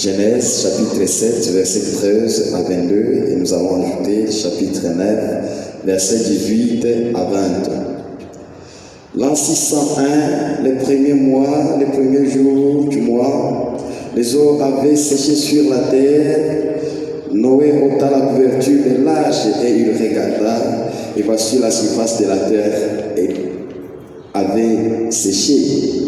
Genèse chapitre 7, verset 13 à 22, et nous allons ajouter chapitre 9, verset 18 à 20. L'an 601, les premiers mois, les premiers jours du mois, les eaux avaient séché sur la terre. Noé ôta la couverture de l'arche et il regarda, et voici la surface de la terre avait séché.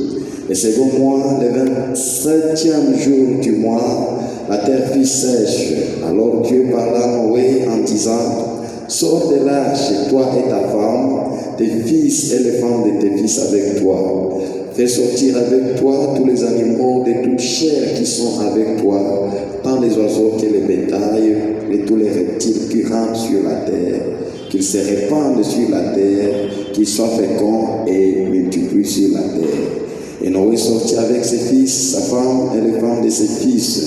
Le second mois, le 27e jour du mois, la terre fut sèche. Alors Dieu parla à Noé en disant: sors de l'arche, toi et ta femme, tes fils et les femmes de tes fils avec toi. Fais sortir avec toi tous les animaux de toute chair qui sont avec toi, tant les oiseaux que les bétails et tous les reptiles qui rampent sur la terre, qu'ils se répandent sur la terre, qu'ils soient féconds et multiplient sur la terre. Et Noé sortit avec ses fils, sa femme et les femmes de ses fils.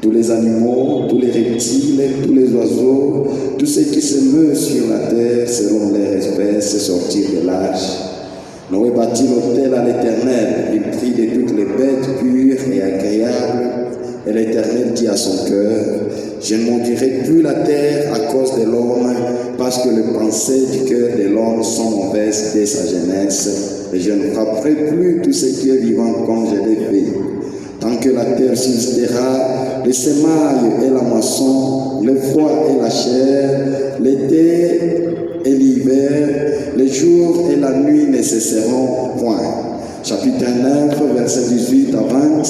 Tous les animaux, tous les reptiles, tous les oiseaux, tous ceux qui se meuvent sur la terre selon leur espèce sortirent de l'arche. Noé bâtit l'autel à l'Éternel. Il prit de toutes les bêtes pures et agréables. Et l'Éternel dit à son cœur: je ne maudirai plus la terre à cause de l'homme, parce que les pensées du cœur de l'homme sont mauvaises dès sa jeunesse. Et je ne frapperai plus tout ce qui est vivant comme je l'ai fait. Tant que la terre subsistera, les semailles et la moisson, le froid et la chair, l'été et l'hiver, les jours et la nuit ne cesseront point. Chapitre 9, verset 18 à 20.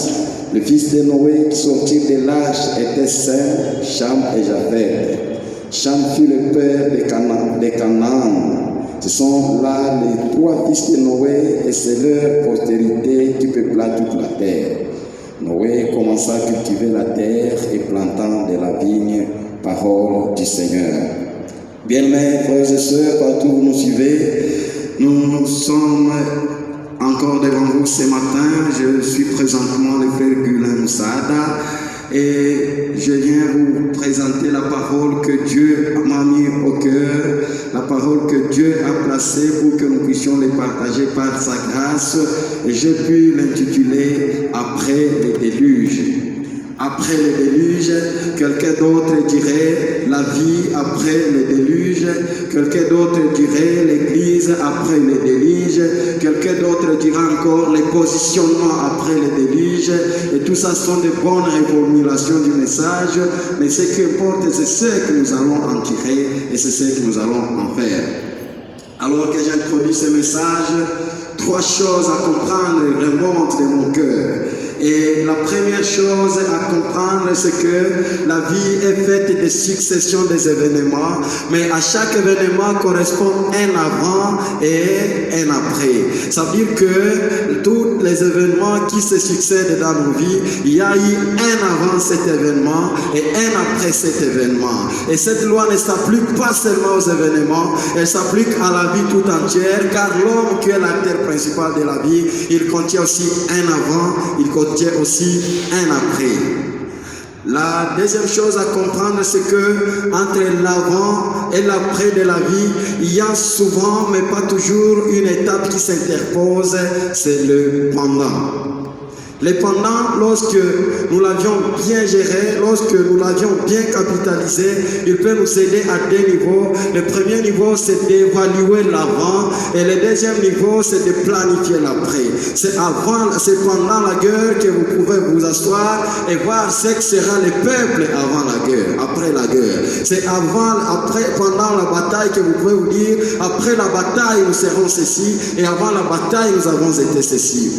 Les fils de Noé qui sortirent de l'arche étaient Sem, Cham et Japheth. Cham fut le père de Canaan. Ce sont là les trois fils de Noé et c'est leur postérité qui peupla toute la terre. Noé commença à cultiver la terre et plantant de la vigne, parole du Seigneur. Bien-aimés frères et sœurs, partout où vous nous suivez, nous sommes encore devant vous ce matin. Je suis présentement le frère Gulin Moussada et je viens vous présenter la parole que Dieu m'a mis au cœur, la parole que Dieu a placée pour que nous puissions les partager par sa grâce, et j'ai pu l'intituler « Après le déluge ». Après le déluge, quelqu'un d'autre dirait la vie après le déluge, quelqu'un d'autre dirait l'église après le déluge, quelqu'un d'autre dira encore les positionnements après le déluge, et tout ça sont de bonnes reformulations du message, mais ce qui importe, c'est ce que nous allons en tirer et c'est ce que nous allons en faire. Alors que j'introduis ce message, trois choses à comprendre remontent de mon cœur. Et la première chose à comprendre, c'est que la vie est faite de successions des événements, mais à chaque événement correspond un avant et un après. Ça veut dire que tous les événements qui se succèdent dans nos vies, il y a eu un avant cet événement et un après cet événement. Et cette loi ne s'applique pas seulement aux événements, elle s'applique à la vie tout entière, car l'homme qui est l'acteur principal de la vie, il contient aussi un avant, il contient aussi un après. La deuxième chose à comprendre, c'est que entre l'avant et l'après de la vie, il y a souvent, mais pas toujours, une étape qui s'interpose, c'est le pendant. Le pendant, lorsque nous l'avions bien géré, lorsque nous l'avions bien capitalisé, il peut nous aider à deux niveaux. Le premier niveau, c'est d'évaluer l'avant, et le deuxième niveau, c'est de planifier l'après. C'est pendant la guerre que vous pouvez vous asseoir et voir ce que sera le peuple avant la guerre, après la guerre. C'est pendant la bataille que vous pouvez vous dire, après la bataille, nous serons ceci, et avant la bataille, nous avons été ceci.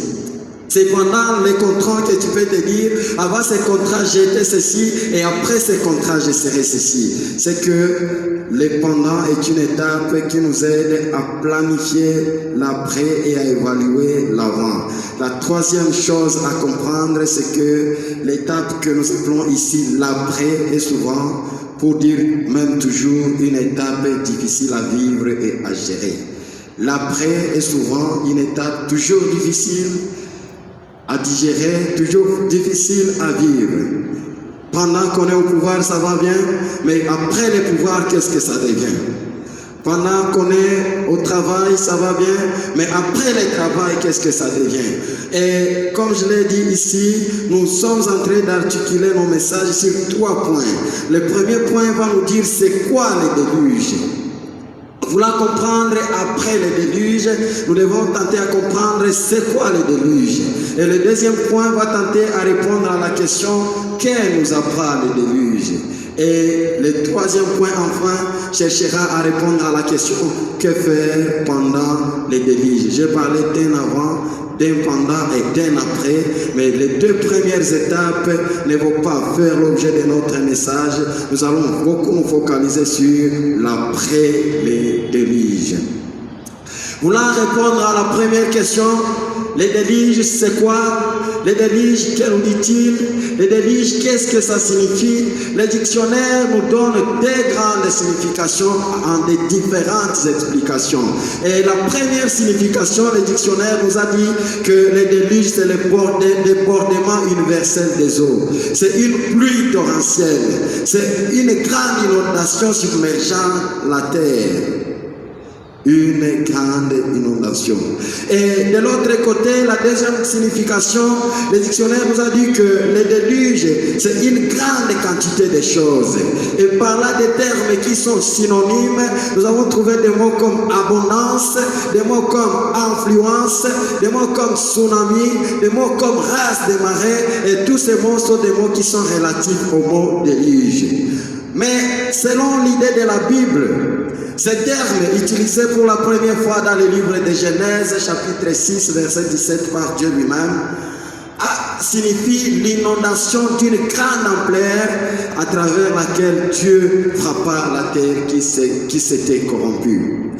C'est pendant les contrats que tu peux te dire, avant ces contrats j'étais ceci et après ces contrats je serai ceci. C'est que le pendant est une étape qui nous aide à planifier l'après et à évaluer l'avant. La troisième chose à comprendre, c'est que l'étape que nous appelons ici l'après est souvent, pour dire même toujours, une étape difficile à vivre et à gérer. L'après est souvent une étape toujours difficile à digérer, toujours difficile à vivre. Pendant qu'on est au pouvoir, ça va bien, mais après le pouvoir, qu'est-ce que ça devient? Pendant qu'on est au travail, ça va bien, mais après le travail, qu'est-ce que ça devient? Et comme je l'ai dit ici, nous sommes en train d'articuler nos messages sur 3 points. Le premier point va nous dire c'est quoi le déluge. Voulant comprendre après le déluge, nous devons tenter à comprendre c'est quoi le déluge. Et le deuxième point va tenter à répondre à la question qu'est nous apprend le déluge. Et le troisième point enfin cherchera à répondre à la question que faire pendant le déluge. J'ai parlé d'un avant, d'un pendant et d'un après, mais les 2 premières étapes ne vont pas faire l'objet de notre message. Nous allons beaucoup nous focaliser sur l'après le déluge. Voulant répondre à la première question, le déluge c'est quoi? Le déluge, que nous dit-il? Le déluge, qu'est-ce que ça signifie? Le dictionnaire nous donne 2 grandes significations en des différentes explications. Et la première signification, le dictionnaire nous a dit que le déluge c'est le débordement universel des eaux. C'est une pluie torrentielle. C'est une grande inondation submergeant la terre. Une grande inondation. Et de l'autre côté, la deuxième signification, le dictionnaire nous a dit que le déluge, c'est une grande quantité de choses. Et par là, des termes qui sont synonymes, nous avons trouvé des mots comme abondance, des mots comme influence, des mots comme tsunami, des mots comme race des marais, et tous ces mots sont des mots qui sont relatifs au mot déluge. Mais selon l'idée de la Bible, ce terme utilisé pour la première fois dans le livre de Genèse, chapitre 6, verset 17 par Dieu lui-même, signifie l'inondation d'une grande ampleur à travers laquelle Dieu frappa la terre qui s'était corrompue.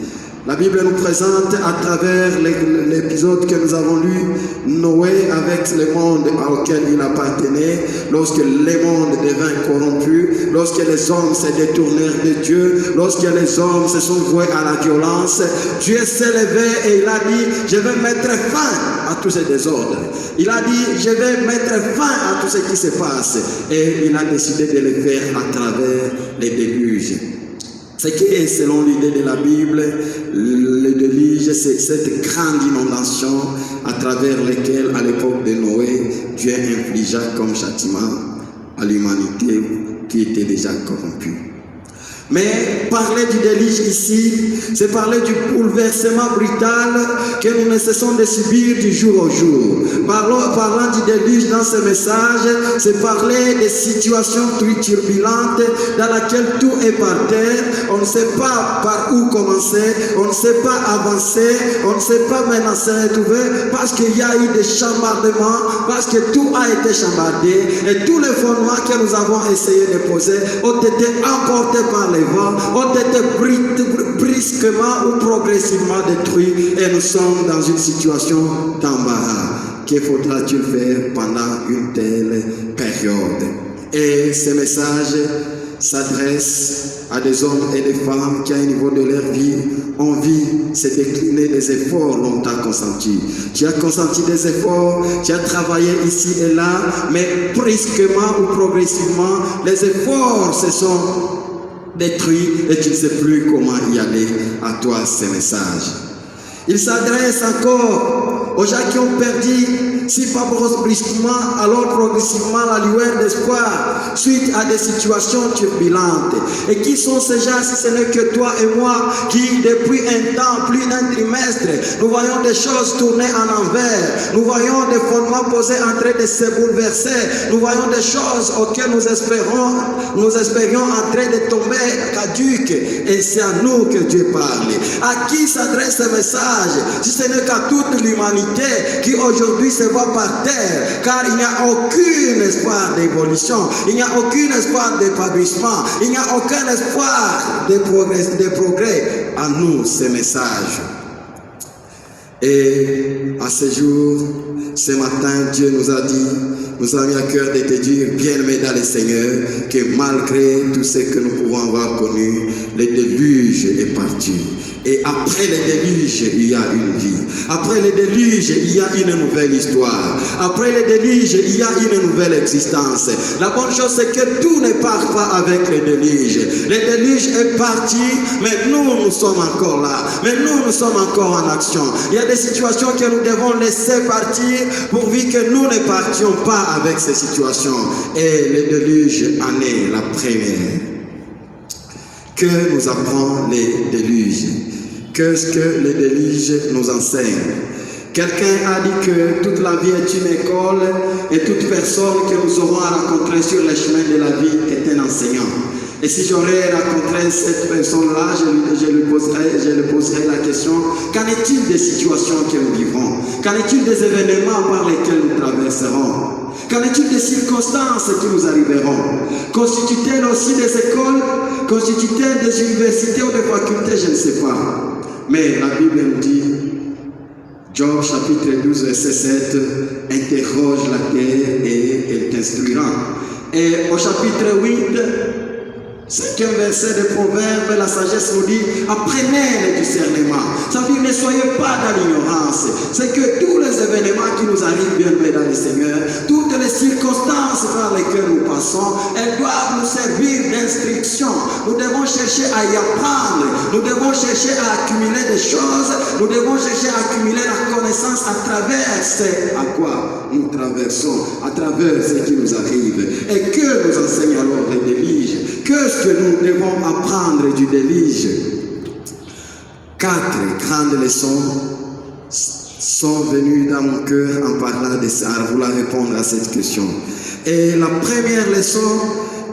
La Bible nous présente à travers l'épisode que nous avons lu, Noé avec le monde auquel il appartenait, lorsque le monde devint corrompu, lorsque les hommes se détournèrent de Dieu, lorsque les hommes se sont voués à la violence, Dieu s'est levé et il a dit, je vais mettre fin à tous ces désordres. Il a dit, je vais mettre fin à tout ce qui se passe. Et il a décidé de le faire à travers les déluges. Ce qui est, selon l'idée de la Bible, le déluge, c'est cette grande inondation à travers laquelle, à l'époque de Noé, Dieu infligea comme châtiment à l'humanité qui était déjà corrompue. Mais parler du déluge ici, c'est parler du bouleversement brutal que nous ne cessons de subir du jour au jour. Parlant du déluge dans ce message, c'est parler des situations turbulentes dans lesquelles tout est par terre. On ne sait pas par où commencer, on ne sait pas avancer, on ne sait pas maintenant se retrouver parce qu'il y a eu des chambardements, parce que tout a été chambardé et tous les fondements que nous avons essayé de poser ont été emportés par les vents, ont été brusquement ou progressivement détruits et nous sommes dans une situation d'embarras. Que faudra-t-il faire pendant une telle période? Et ce message s'adresse à des hommes et des femmes qui, à un niveau de leur vie, ont vu se décliner des efforts longtemps consentis. Tu as consenti des efforts, tu as travaillé ici et là, mais brusquement ou progressivement, les efforts se sont détruits et tu ne sais plus comment y aller. À toi, ce message. Il s'adresse encore aux gens qui ont perdu, si pas brusquement, alors progressivement la lueur d'espoir suite à des situations turbulentes. Et qui sont ces gens si ce n'est que toi et moi qui depuis un temps, plus d'un trimestre, nous voyons des choses tourner en envers, nous voyons des fondements posés en train de se bouleverser, nous voyons des choses auxquelles nous espérions en train de tomber caduques. Et c'est à nous que Dieu parle. À qui s'adresse ce message? Si ce n'est qu'à toute l'humanité qui aujourd'hui se voit par terre, car il n'y a aucun espoir d'évolution, il n'y a aucun espoir d'épanouissement, il n'y a aucun espoir de progrès. À nous ce message. Et à ce jour, ce matin, Dieu nous a dit nous avons mis à cœur de te dire, bien-aimé dans le Seigneur, que malgré tout ce que nous pouvons avoir connu, le déluge est parti. Et après le déluge, il y a une vie. Après le déluge, il y a une nouvelle histoire. Après le déluge, il y a une nouvelle existence. La bonne chose, c'est que tout ne part pas avec le déluge. Le déluge est parti, mais nous sommes encore là. Mais nous sommes encore en action. Il y a des situations que nous devons laisser partir pourvu que nous ne partions pas avec ces situations. Et le déluge en est la première. Que nous apprend les déluges? Qu'est-ce que le déluge nous enseigne? Quelqu'un a dit que toute la vie est une école et toute personne que nous aurons à rencontrer sur le chemin de la vie est un enseignant. Et si j'aurais rencontré cette personne-là, je lui poserai la question, qu'en est-il des situations que nous vivrons? Qu'en est-il des événements par lesquels nous traverserons? Qu'en est-il des circonstances qui nous arriveront? Constituent-elles aussi des écoles? Constituent-elles des universités ou des facultés? Je ne sais pas. Mais la Bible nous dit, Job chapitre 12, verset 7, interroge la terre et elle t'instruira. Et au chapitre 8, 5e verset de Proverbes, la sagesse nous dit, apprenez le discernement. Ça veut dire, ne soyez pas dans l'ignorance. C'est que tous les événements qui nous arrivent, bien dans le Seigneur, toutes les circonstances par lesquelles nous passons, elles doivent nous servir d'instruction. Nous devons chercher à y apprendre. Nous devons chercher à accumuler des choses. Nous devons chercher à accumuler la connaissance à travers ce à quoi nous traversons, à travers ce qui nous arrive. Et que nous enseigne alors les déluges? Qu'est-ce que nous devons apprendre du déluge? 4 grandes leçons sont venues dans mon cœur en parlant de ça, à vouloir répondre à cette question. Et la première leçon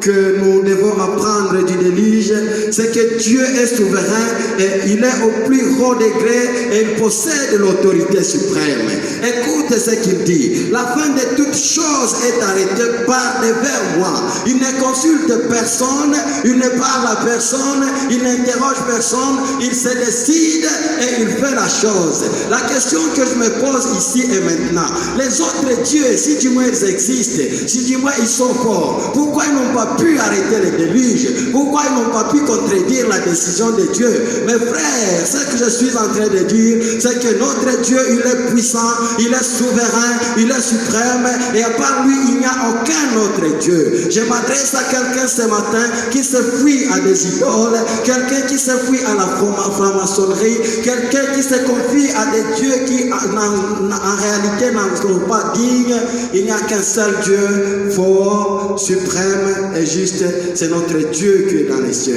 que nous devons apprendre du déluge, c'est que Dieu est souverain et il est au plus haut degré et il possède l'autorité suprême. Écoute ce qu'il dit. La fin de toute chose est arrêtée par devers moi. Il ne consulte personne, il ne parle à personne, il n'interroge personne, il se décide et il fait la chose. La question que je me pose ici et maintenant, les autres dieux, si du moins ils existent, si du moins ils sont forts, pourquoi ils n'ont pas pu arrêter les déluges? Pourquoi ils n'ont pas pu contredire la décision de Dieu? Mes frères, ce que je suis en train de dire, c'est que notre Dieu, il est puissant, il est souverain, il est suprême, et à part lui, il n'y a aucun autre Dieu. Je m'adresse à quelqu'un ce matin qui se fuit à des idoles, quelqu'un qui se fuit à la franc-maçonnerie, quelqu'un qui se confie à des dieux qui en réalité n'en sont pas dignes. Il n'y a qu'un seul Dieu, fort, suprême et juste, c'est notre Dieu qui est dans les cieux.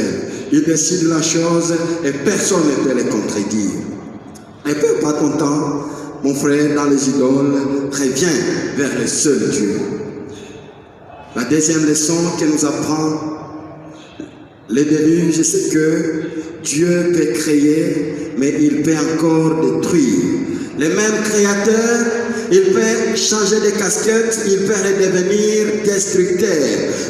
Il décide la chose et personne ne peut le contredire. Et peu pas ton temps, mon frère, dans les idoles, reviens vers le seul Dieu. La deuxième leçon que nous apprend le déluge, c'est que Dieu peut créer, mais il peut encore détruire. Le même créateur, il peut changer de casquette, il peut redevenir destructeur.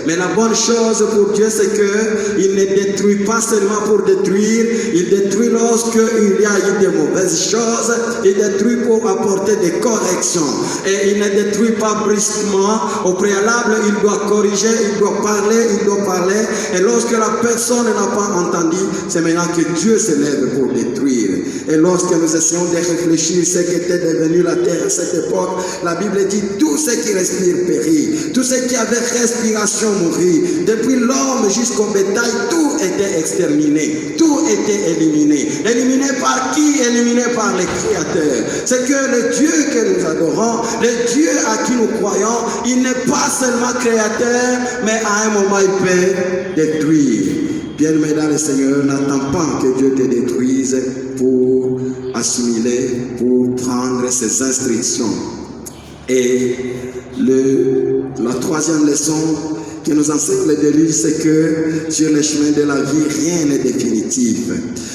Mais la bonne chose pour Dieu, c'est qu'il ne détruit pas seulement pour détruire, il détruit lorsqu'il y a eu de mauvaises choses, il détruit pour apporter des corrections. Et il ne détruit pas brusquement, au préalable, il doit corriger, il doit parler. Et lorsque la personne n'a pas entendu, c'est maintenant que Dieu se lève pour détruire. Et lorsque nous essayons de réfléchir ce qu'était devenu la terre à cette époque, la Bible dit tout ce qui respire périt, tout ce qui avait respiration mourit. Depuis l'homme jusqu'au bétail, tout était exterminé, tout était éliminé. Éliminé par qui? Éliminé par les créateurs. C'est que le Dieu que nous adorons, le Dieu à qui nous croyons, il n'est pas seulement créateur, mais à un moment il peut détruire. Bien-aimé dans le Seigneur, n'attends pas que Dieu te détruise pour assimiler, pour prendre ses instructions. Et la troisième leçon que nous enseigne le déluge, c'est que sur le chemin de la vie, rien n'est définitif.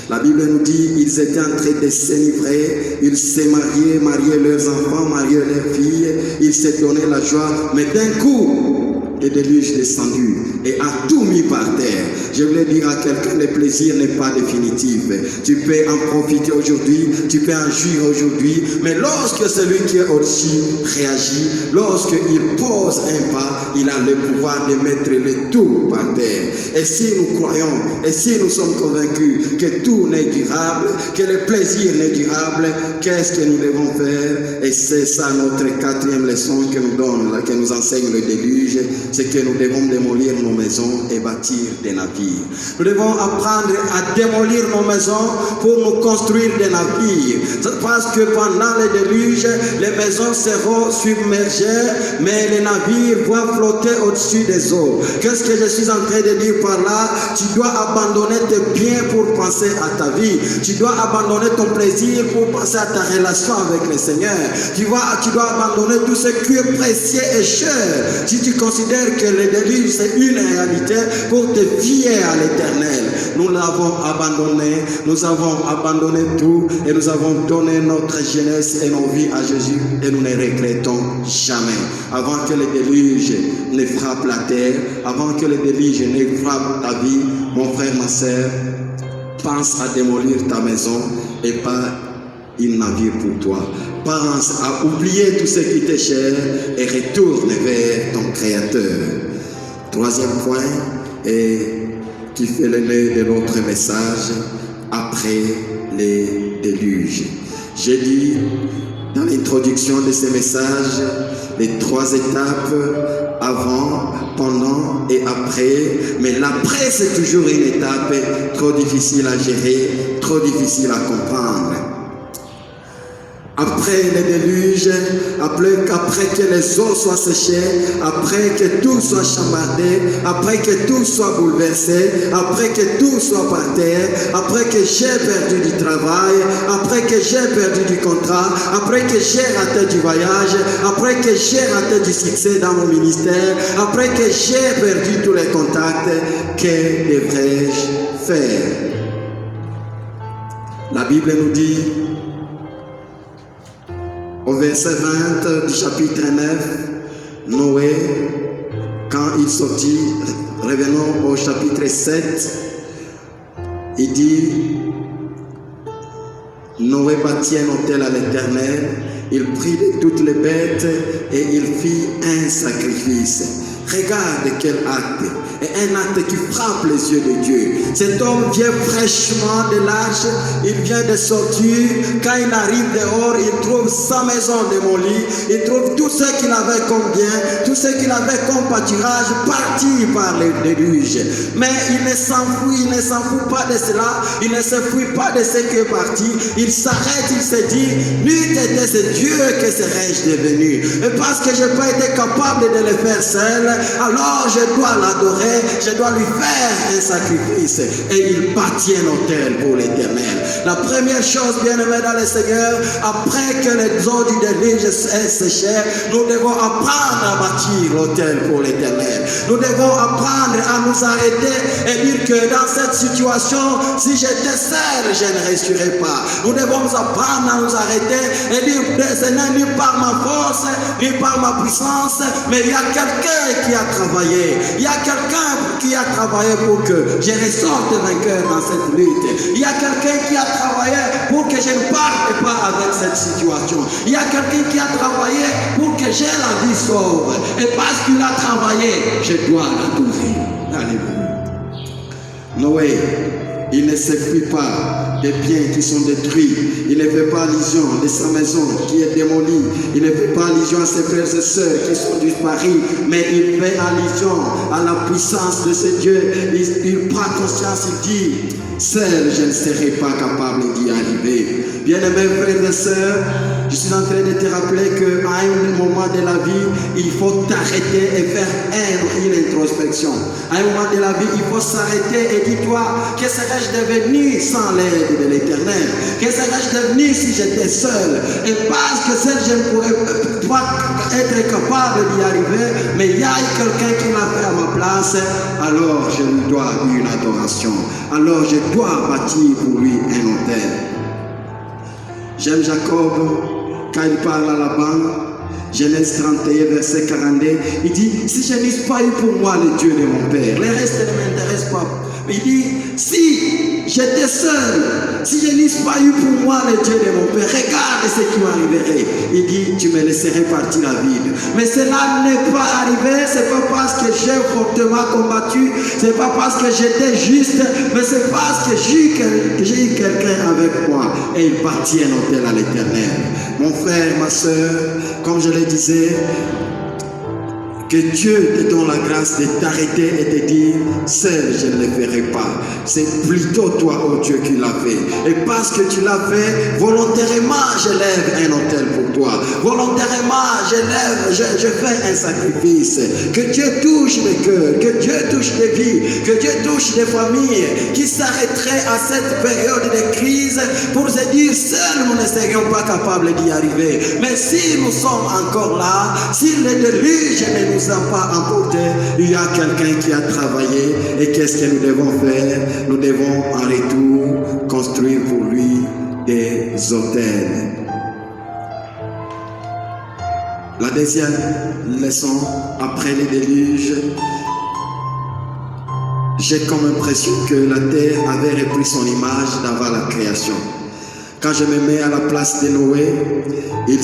La Bible nous dit ils étaient en train de s'enivrer, ils se mariaient leurs enfants, mariaient leurs filles, ils se donnaient la joie, mais d'un coup, le déluge descendu et a tout mis par terre. Je voulais dire à quelqu'un, le plaisir n'est pas définitif. Tu peux en profiter aujourd'hui, tu peux en jouir aujourd'hui, mais lorsque celui qui est au-dessus réagit, lorsqu'il pose un pas, il a le pouvoir de mettre le tout par terre. Et si nous croyons, et si nous sommes convaincus que tout n'est durable, que le plaisir n'est durable, qu'est-ce que nous devons faire? Et c'est ça notre quatrième leçon que nous donne, que nous enseigne le déluge, c'est que nous devons démolir nos maisons et bâtir des navires. Nous devons apprendre à démolir nos maisons pour nous construire des navires. Parce que pendant le déluge, les maisons seront submergées, mais les navires vont flotter au-dessus des eaux. Qu'est-ce que je suis en train de dire par là? Tu dois abandonner tes biens pour penser à ta vie. Tu dois abandonner ton plaisir pour penser à ta relation avec le Seigneur. Tu dois abandonner tout ce qui est précieux et cher. Si tu considères que le déluge c'est une réalité, pour te fier à l'Éternel. Nous l'avons abandonné, nous avons abandonné tout et nous avons donné notre jeunesse et nos vies à Jésus et nous ne regrettons jamais. Avant que le déluge ne frappe la terre, avant que le déluge ne frappe ta vie, mon frère, ma soeur, pense à démolir ta maison et pas un navire pour toi. Pense à oublier tout ce qui t'est cher et retourne vers ton Créateur. Troisième point, et qui fait le nœud de notre message, après les déluges. J'ai dit dans l'introduction de ce message les 3 étapes, avant, pendant et après. Mais l'après, c'est toujours une étape trop difficile à gérer, trop difficile à comprendre. Après le déluge, après que les eaux soient séchées, après que tout soit chambardé, après que tout soit bouleversé, après que tout soit par terre, après que j'ai perdu du travail, après que j'ai perdu du contrat, après que j'ai raté du voyage, après que j'ai raté du succès dans mon ministère, après que j'ai perdu tous les contacts, que devrais-je faire? La Bible nous dit, au verset 20 du chapitre 9, Noé, quand il sortit, revenons au chapitre 7, il dit, Noé bâtit un autel à l'Éternel, il prit de toutes les bêtes et il fit un sacrifice. Regarde quel acte, et un acte qui frappe les yeux de Dieu. Cet homme vient fraîchement de l'arche, il vient de sortir. Quand il arrive dehors, il trouve sa maison démolie, il trouve tout ce qu'il avait comme bien, tout ce qu'il avait comme pâturage parti par le déluge. Mais il ne s'en fout pas de cela, il ne se fuit pas de ce qui est parti. Il s'arrête, il se dit, n'eût été ce Dieu que serais-je devenu. Et parce que je n'ai pas été capable de le faire seul, alors je dois l'adorer, je dois lui faire un sacrifice. Et il bâtit un autel pour l'Éternel. La première chose, bien-aimés dans le Seigneur, après que les eaux du déluge aient séché, nous devons apprendre à bâtir l'autel pour l'Éternel. Nous devons apprendre à nous arrêter et dire que dans cette situation, si j'étais seul, je ne resterai pas. Nous devons apprendre à nous arrêter et dire, ce n'est ni par ma force, ni par ma puissance, mais il y a quelqu'un qui a travaillé. Il y a quelqu'un qui a travaillé pour que je ressorte vainqueur dans cette lutte. Il y a quelqu'un qui a travaillé pour que je ne parte pas avec cette situation. Il y a quelqu'un qui a travaillé pour que j'ai la vie sauve. Et parce qu'il a travaillé, je dois l'adorer. Alléluia. Noé, il ne se fuit pas des biens qui sont détruits. Il ne fait pas allusion de sa maison qui est démolie. Il ne fait pas allusion à ses frères et sœurs qui sont disparus. Mais il fait allusion à la puissance de ce Dieu. Il prend conscience, il dit, seul je ne serai pas capable d'y arriver. Bien-aimés frères et sœurs, je suis en train de te rappeler qu'à un moment de la vie, il faut t'arrêter et faire une introspection. À un moment de la vie, il faut s'arrêter et dis-toi, que serais-je devenu sans l'aide de l'Éternel? Que serais-je devenu si j'étais seul? Et parce que seul je ne pourrais pas être capable d'y arriver, mais il y a quelqu'un qui l'a fait à ma place, alors je lui dois une adoration. Alors je dois bâtir pour lui un autel. J'aime Jacob, quand il parle à Laban, Genèse 31, verset 42, il dit, si je n'eusse pas eu pour moi le Dieu de mon Père, les restes ne m'intéressent pas. Il dit, si j'étais seul, si je n'eusse pas eu pour moi le Dieu de mon Père, regarde ce qui m'arriverait. Il dit, tu me laisserais partir à vide. Mais cela n'est pas arrivé, c'est pas parce que j'ai fortement combattu, c'est pas parce que j'étais juste, mais c'est parce que j'ai eu quelqu'un avec moi et il bâtit un hôtel à l'Éternel. Mon frère, ma soeur, comme je le disais, que Dieu te donne la grâce de t'arrêter et de dire, seul je ne le ferai pas. C'est plutôt toi, oh Dieu, qui l'as fait. Et parce que tu l'as fait, volontairement, je lève un autel pour toi. Volontairement, je fais un sacrifice. Que Dieu touche les cœurs, que Dieu touche les vies, que Dieu touche les familles qui s'arrêteraient à cette période de crise pour se dire, seuls nous ne serions pas capables d'y arriver. Mais si nous sommes encore là, si le déluge ne nous a pas emporté, il y a quelqu'un qui a travaillé. Et qu'est-ce que nous devons faire? Nous devons en retour construire pour lui des hôtels. La deuxième leçon, après les déluges, j'ai comme impression que la terre avait repris son image d'avant la création. Quand je me mets à la place de Noé, il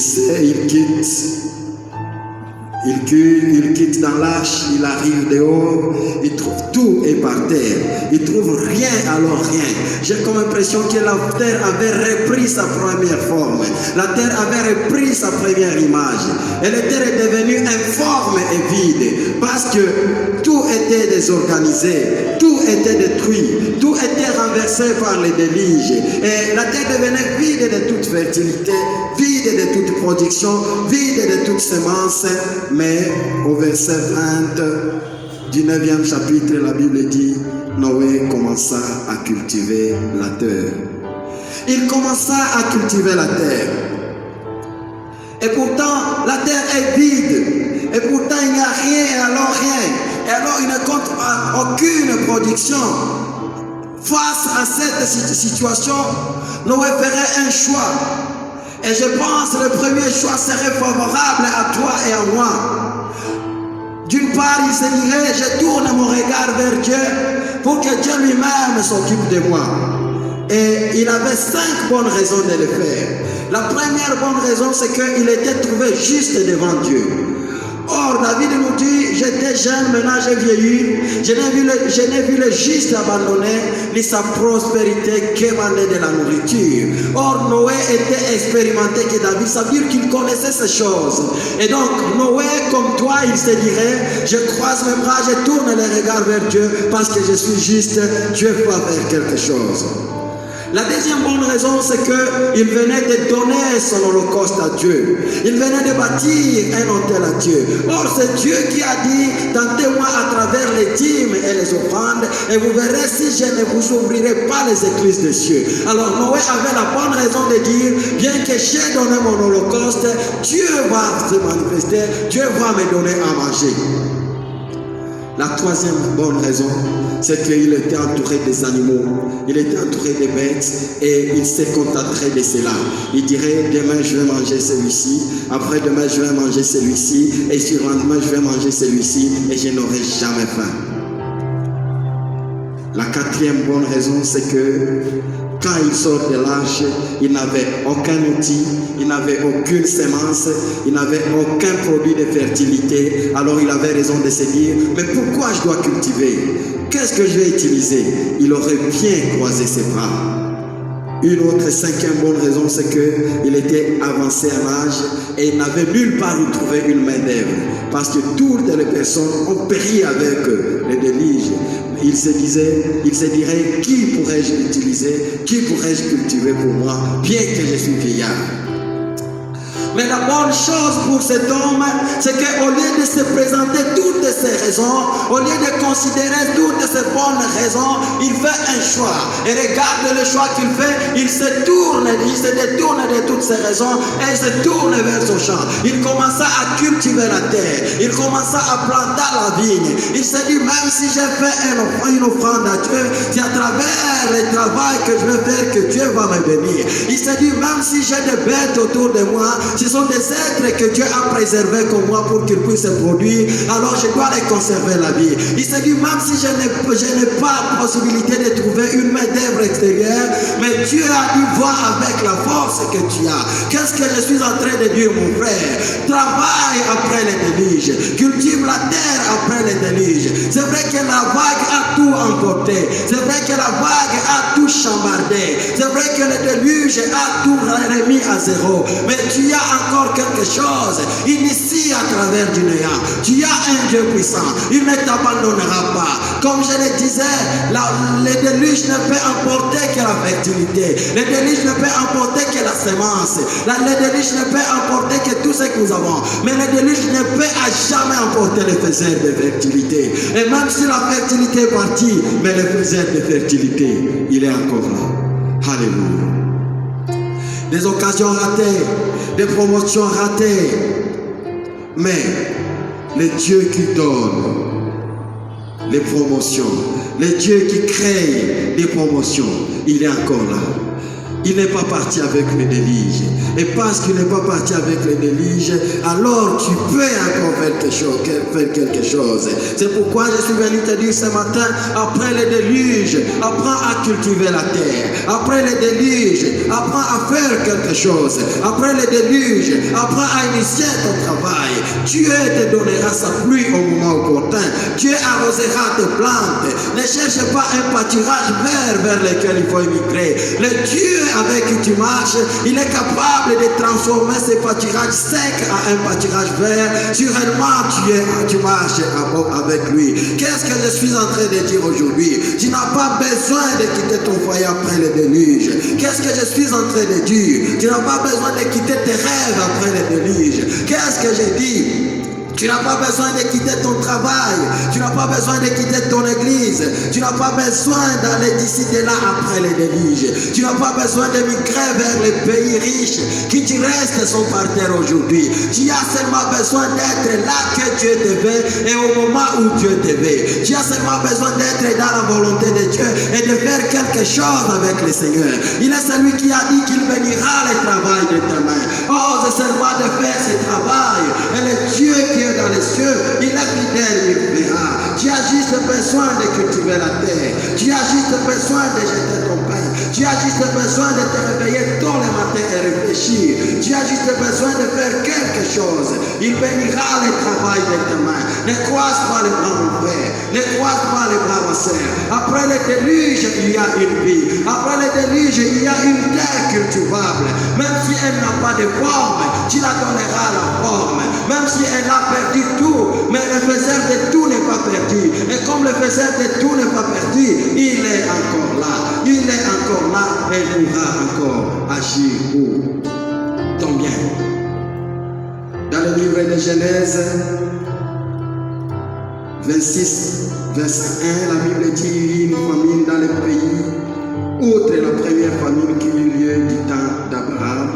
quitte dans l'arche, il arrive dehors, il trouve tout est par terre. Il trouve rien, alors rien. J'ai comme impression que la terre avait repris sa première forme. La terre avait repris sa première image. Et la terre est devenue informe et vide. Parce que tout était désorganisé, tout était détruit, tout était renversé par les déluges. Et la terre devenait vide de toute fertilité, vide de toute production, vide de toute semence. Mais au verset 20 du 9e chapitre, la Bible dit, Noé commença à cultiver la terre. Il commença à cultiver la terre. Et pourtant, la terre est vide. Et pourtant, il n'y a rien, et alors rien. Et alors, il ne compte aucune production. Face à cette situation, Noé ferait un choix. Et je pense que le premier choix serait favorable à toi et à moi. D'une part, il se dirait, je tourne mon regard vers Dieu pour que Dieu lui-même s'occupe de moi. Et il avait 5 bonnes raisons de le faire. La première bonne raison, c'est qu'il était trouvé juste devant Dieu. Or, David nous dit, j'étais jeune, maintenant j'ai vieilli, je n'ai vu le juste abandonné, ni sa prospérité qu'émanait de la nourriture. Or, Noé était expérimenté que David, ça veut dire qu'il connaissait ces choses. Et donc, Noé, comme toi, il se dirait, je croise mes bras, je tourne les regards vers Dieu, parce que je suis juste, Dieu va faire quelque chose. La deuxième bonne raison, c'est qu'il venait de donner son holocauste à Dieu. Il venait de bâtir un autel à Dieu. Or, c'est Dieu qui a dit, tentez-moi à travers les dîmes et les offrandes, et vous verrez si je ne vous ouvrirai pas les écluses des cieux. Alors, Noé avait la bonne raison de dire, bien que j'ai donné mon holocauste, Dieu va se manifester, Dieu va me donner à manger. La troisième bonne raison, c'est qu'il était entouré des animaux, il était entouré des bêtes et il se contenterait de cela. Il dirait, demain je vais manger celui-ci, après-demain je vais manger celui-ci, et surlendemain je vais manger celui-ci et je n'aurai jamais faim. La quatrième bonne raison, c'est que quand il sort de l'arche, il n'avait aucun outil, il n'avait aucune semence, il n'avait aucun produit de fertilité. Alors il avait raison de se dire, mais pourquoi je dois cultiver? Qu'est-ce que je vais utiliser? Il aurait bien croisé ses bras. Une autre cinquième bonne raison, c'est qu'il était avancé en âge et il n'avait nulle part où trouver une main d'œuvre. Parce que toutes les personnes ont péri avec les déluges. Il se dirait, qui pourrais-je utiliser, qui pourrais-je cultiver pour moi, bien que je suis vieillard. Mais la bonne chose pour cet homme, c'est qu'au lieu de se présenter toutes ces raisons, au lieu de considérer toutes ces bonnes raisons, il fait un choix. Et regarde le choix qu'il fait, il se détourne de toutes ces raisons et il se tourne vers son champ. Il commença à cultiver la terre. Il commença à planter la vigne. Il se dit, même si j'ai fait une offrande à Dieu, c'est à travers le travail que je vais faire que Dieu va me bénir. Il se dit, même si j'ai des bêtes autour de moi, ce sont des êtres que Dieu a préservés comme moi pour qu'ils puissent se produire, alors je dois les conserver la vie. Il se dit, même si je n'ai pas la possibilité de trouver une main d'œuvre extérieure, mais Dieu a dit, vois avec la force que tu as. Qu'est-ce que je suis en train de dire, mon frère? Travaille après les déluges, cultive la terre après les déluges. C'est vrai que la vague a tout emporté, c'est vrai que la vague a tout chambardé, c'est vrai que le déluge a tout remis à zéro, mais tu as encore quelque chose ici à travers du néant. Tu as un Dieu puissant, il ne t'abandonnera pas. Comme je le disais, le déluge ne peut emporter que la fertilité, le déluge ne peut emporter que la semence, le déluge ne peut emporter que tout ce que nous avons, mais le déluge ne peut à jamais emporter le faiseur de fertilité. Et même si la fertilité est partie, mais le faiseur de fertilité, il est encore là. Alléluia. Des occasions ratées, des promotions ratées, mais le Dieu qui donne les promotions, le Dieu qui crée des promotions, il est encore là. Il n'est pas parti avec le déluge. Et parce qu'il n'est pas parti avec le déluge, alors tu peux encore faire quelque chose. C'est pourquoi je suis venu te dire ce matin, après le déluge, apprends à cultiver la terre. Après le déluge, apprends à faire quelque chose. Après le déluge, apprends à initier ton travail. Dieu te donnera sa pluie au moment opportun. Dieu arrosera tes plantes. Ne cherche pas un pâturage vert vers lequel il faut émigrer. Le Dieu avec qui tu marches, il est capable de transformer ces pâturages secs à un pâturage vert. Sûrement tu marches avec lui. Qu'est-ce que je suis en train de dire aujourd'hui? Tu n'as pas besoin de quitter ton foyer après le déluge. Qu'est-ce que je suis en train de dire? Tu n'as pas besoin de quitter tes rêves après le déluge. Qu'est-ce que je dis? Tu n'as pas besoin de quitter ton travail. Tu n'as pas besoin de quitter ton église. Tu n'as pas besoin d'aller d'ici de là après les déluges. Tu n'as pas besoin de migrer vers les pays riches qui tu restes sont par terre aujourd'hui. Tu as seulement besoin d'être là que Dieu te veut et au moment où Dieu te veut. Tu as seulement besoin d'être dans la volonté de Dieu et de faire quelque chose avec le Seigneur. Il est celui qui a dit qu'il bénira le travail de ta main. Oh, c'est seulement de faire ce travail. Et le Dieu qui est dans les cieux, il est fidèle, il verra. Tu as juste besoin de cultiver la terre. Tu as juste besoin de jeter ton pain. Tu as juste besoin de te réveiller tôt le matin et réfléchir. Tu as juste besoin de faire quelque chose. Il bénira le travail de tes mains. Ne croise pas les bras, mon frère. Ne croise pas les bras, ma soeur. Après le déluge, il y a une vie. Après le déluge, il y a une terre cultivable. Même si elle n'a pas de forme, tu la donneras la forme. Même si elle a perdu tout, mais le faiseur de tout n'est pas perdu. Et comme le faiseur de tout n'est pas perdu, il est encore là. Il est encore là et il pourra encore agir pour ton bien. Dans le livre de Genèse 26, verset 1, la Bible dit qu'il y eut une famine dans le pays, outre la première famine qui eut lieu du temps d'Abraham.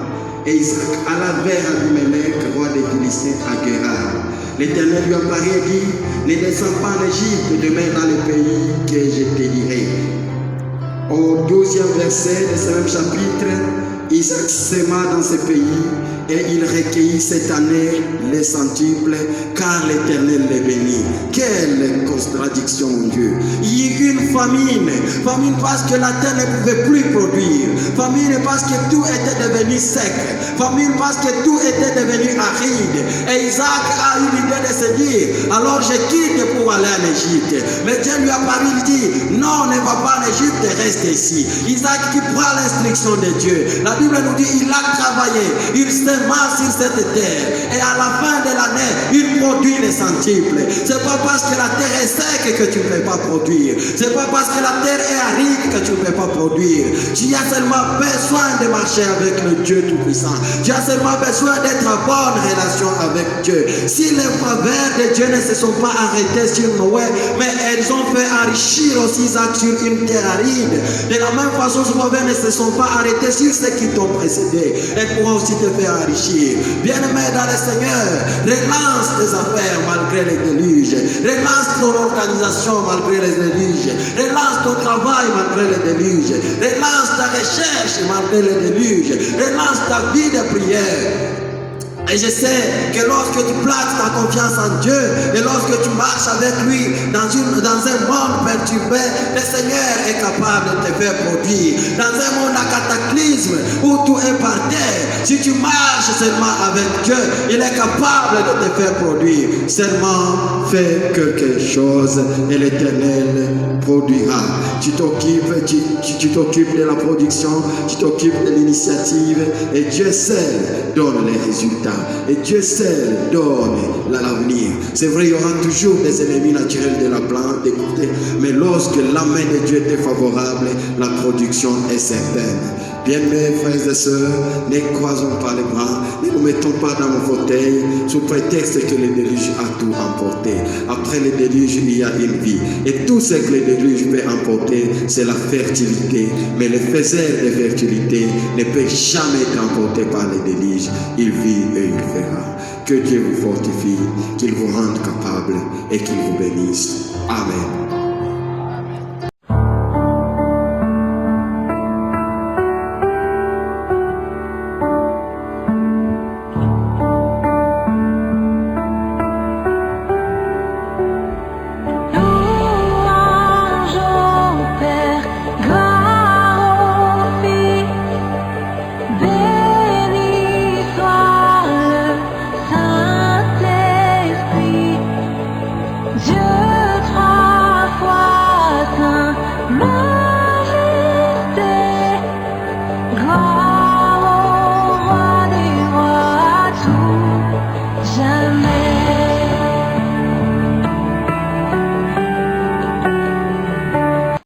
Et Isaac alla vers Abimelech, roi des Philistins, à Guérar. L'Éternel lui apparut et dit, ne descends pas en Égypte, demeure dans le pays que je te dirai. Au 12e verset de ce même chapitre, Isaac sema dans ce pays et il recueillit cette année les centuples car l'Éternel les bénit. Quelle contradiction, mon Dieu. Il y eut une famine. Famine parce que la terre ne pouvait plus produire. Famine parce que tout était devenu sec. Famine parce que tout était devenu aride. Et Isaac a eu l'idée de se dire, alors je quitte pour aller en Égypte. Mais Dieu lui a parlé, il dit, non, non, ne va pas en Égypte, reste ici. Isaac qui prend l'instruction de Dieu. La Bible nous dit, il a travaillé, il sema sur cette terre. Et à la fin de l'année, il produit les centiples. C'est pas parce que la terre est sec que tu ne peux pas produire. C'est pas parce que la terre est aride que tu ne peux pas produire. Tu as seulement besoin de marcher avec le Dieu Tout-Puissant. Tu as seulement besoin d'être en bonne relation avec Dieu. Si les faveurs de Dieu ne se sont pas arrêtées sur Noé, mais elles ont fait enrichir aussi Isaac sur une terre aride. De la même façon, ces faveurs ne se sont pas arrêtées sur ceux qui t'ont précédé. Elles pourront aussi te faire enrichir. Bien-aimé dans le Seigneur, relance tes affaires malgré les déluges. Relance ton organisation malgré les déluges. Relance ton travail malgré les déluges. Relance ta recherche malgré les déluges. Relance ta vie de prière. Et je sais que lorsque tu places ta confiance en Dieu et lorsque tu marches avec lui dans un monde perturbé, le Seigneur est capable de te faire produire. Dans un monde à cataclysme où tout est par terre, si tu marches seulement avec Dieu, il est capable de te faire produire. Seulement fais quelque chose et l'Éternel produira. Tu t'occupes de la production, tu t'occupes de l'initiative et Dieu seul donne les résultats. Et Dieu seul donne l'avenir. C'est vrai, il y aura toujours des ennemis naturels de la plante, mais lorsque la main de Dieu est favorable, la production est certaine. Bien-aimés frères et sœurs, ne croisons pas les bras, ne nous mettons pas dans nos fauteuils sous prétexte que le déluge a tout emporté. Après le déluge, il y a une vie. Et tout ce que le déluge peut emporter, c'est la fertilité. Mais le faiseur de fertilité ne peut jamais être emporté par le déluge. Il vit et il fera. Que Dieu vous fortifie, qu'il vous rende capable et qu'il vous bénisse. Amen. Dieu 3 fois saint.